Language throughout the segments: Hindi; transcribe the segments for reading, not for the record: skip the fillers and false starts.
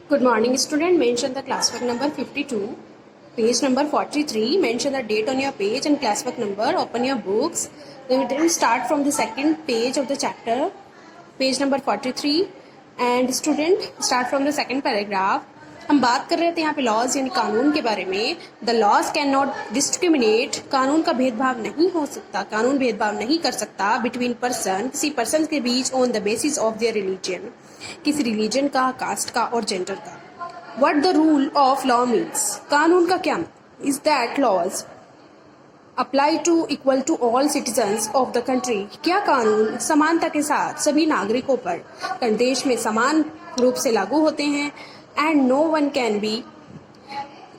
Good morning, student. Mention the classwork number 52, page number 43. Mention the date on your page and classwork number. Open your books. Then we will start from the second page of the chapter, page number 43. And student, start from the second paragraph. हम बात कर रहे थे यहाँ पे लॉज यानी कानून के बारे में. The laws can not discriminate, कानून का भेदभाव नहीं हो सकता, कानून भेदभाव नहीं कर सकता बिटवीन पर्सन, किसी पर्सन के बीच on the basis of their religion, किसी रिलीजन का, कास्ट का और जेंडर का. What the rule of law means, कानून का क्या is that laws apply to equal to all citizens of the country, क्या कानून समानता के साथ सभी नागरिकों पर देश में समान रूप से लागू होते हैं. And no one can be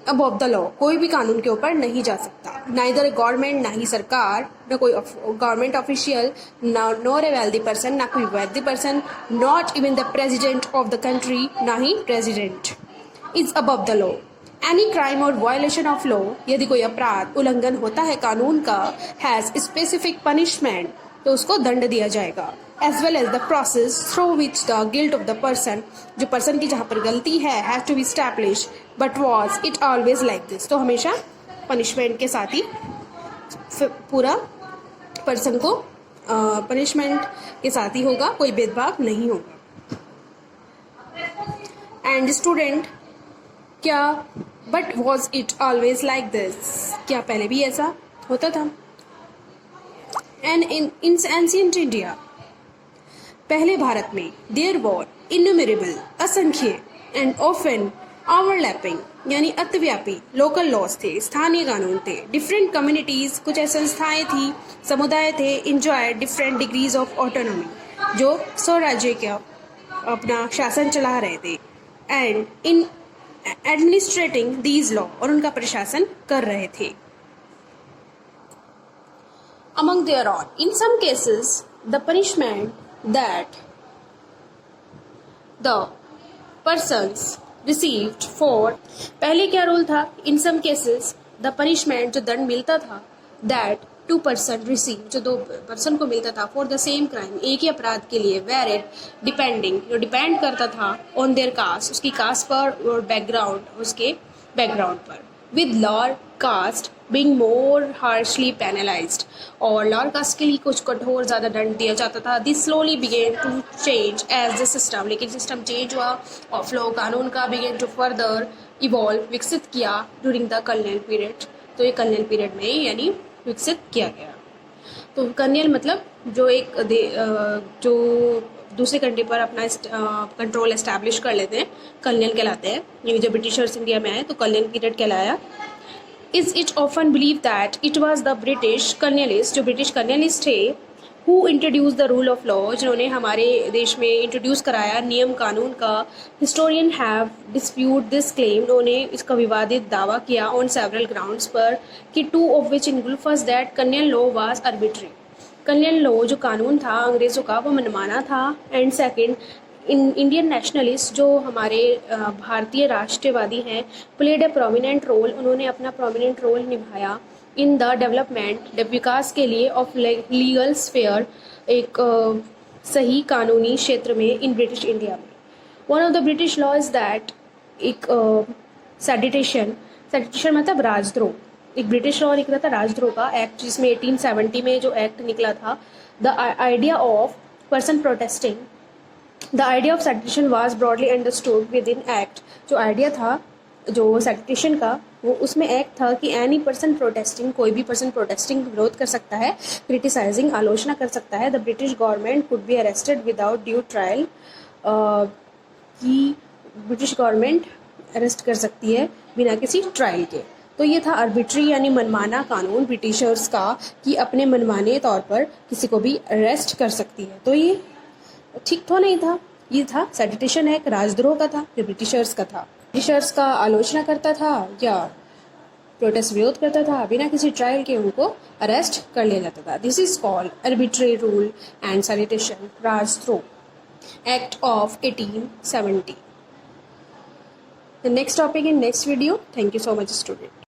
above the law, कोई भी कानून के ऊपर नहीं जा सकता. नाइदर ए गवर्नमेंट, ना ही सरकार, न कोई government official, nor a wealthy person, ना कोई wealthy person, not even the president of the country, ना ही president is above the law. Any crime or violation of law, यदि कोई अपराध उल्लंघन होता है कानून का, हैज स्पेसिफिक पनिशमेंट, तो उसको दंड दिया जाएगा. As well as the process through which the guilt of the person, जो पर्सन की जहाँ पर गलती है, has to be establish. But was it always like this, तो हमेशा पनिशमेंट के साथ ही पूरा पर्सन को पनिशमेंट के साथ ही होगा, कोई भेदभाव नहीं होगा. एंड स्टूडेंट, क्या but was it always like this, क्या पहले भी ऐसा होता था. एंड इन एंशिएंट इंडिया, पहले भारत में, देयर वर इन्यूमरेबल, असंख्य, एंड ऑफन ओवरलैपिंग यानी अतिव्यापी लोकल लॉज थे, स्थानीय कानून थे. डिफरेंट कम्युनिटीज, कुछ ऐसी संस्थाएं थी, समुदाय थे, enjoy different degrees of autonomy, जो स्वराज्य का अपना शासन चला रहे थे. And in administrating these law, और उनका प्रशासन कर रहे थे. Among their own, in some cases, the punishment that the persons received for, पहले क्या रूल था, in some cases, the punishment जो दंड मिलता था, that two person received, जो दो पर्सन को मिलता था, for the same crime, एक ही अपराध के लिए, varied depending, जो डिपेंड करता था on their caste, उसकी कास्ट पर और बैकग्राउंड, उसके बैकग्राउंड पर. With lower caste being more harshly penalized, और lower caste के लिए कुछ कठोर ज़्यादा दंड दिया जाता था. This slowly began to change as the system, लेकिन सिस्टम चेंज हुआ और फ्लो कानून का began to further evolve, विकसित किया during the colonial period. तो ये colonial period में यानी विकसित किया गया. तो colonial मतलब जो एक जो दूसरे कंट्री पर अपना कंट्रोल एस्टैब्लिश कर लेते हैं, कॉलोनियल कहलाते हैं. ये जब ब्रिटिशर्स इंडिया में आए तो कॉलोनियल पीरियड कहलाया. Is it often believe that it was the British colonialist, जो ब्रिटिश कॉलोनियलिस्ट थे, who introduce the rule of law, जिन्होंने हमारे देश में इंट्रोड्यूस कराया नियम कानून का. Historian have dispute this claim, उन्होंने इसका विवादित दावा किया ऑन सेवरल ग्राउंड्स पर, कि two of which include first that colonial law was arbitrary, colonial law जो कानून था अंग्रेज़ों का वो मनमाना था. एंड सेकंड, इंडियन नेशनलिस्ट, जो हमारे भारतीय राष्ट्रवादी हैं, प्लेड ए प्रोमिनेंट रोल, उन्होंने अपना प्रोमिनेंट रोल निभाया इन द डेवलपमेंट, विकास के लिए, ऑफ लीगल स्फेयर, एक सही कानूनी क्षेत्र में इन ब्रिटिश इंडिया में. One of the British law is that एक सेडिटेशन मतलब राजद्रोह, एक ब्रिटिश लॉ निकला था राजद्रोह का एक्ट, जिसमें 1870 में जो एक्ट निकला था. The idea of person protesting, the idea of sedition was broadly understood with in act, जो आइडिया था जो सेडिशन का, वो उसमें एक्ट था कि एनी पर्सन प्रोटेस्टिंग, कोई भी पर्सन प्रोटेस्टिंग विरोध कर सकता है, क्रिटिसाइजिंग आलोचना कर सकता है. The British government could be arrested without due trial, कि ब्रिटिश गवर्नमेंट अरेस्ट कर सकती है बिना किसी ट्रायल के. तो ये था आर्बिट्री यानी मनमाना कानून ब्रिटिशर्स का, कि अपने मनमाने तौर पर किसी को भी अरेस्ट कर सकती है. तो ये ठीक तो नहीं था, ये था सेडिशन एक्ट, राजद्रोह का था, जो ब्रिटिशर्स का था. ब्रिटिशर्स का आलोचना करता था या प्रोटेस्ट विरोध करता था, बिना किसी ट्रायल के उनको अरेस्ट कर लिया जाता था. This is called arbitrary rule and sedition, राजद्रोह act of 1870. The next topic in next video. Thank you so much, student.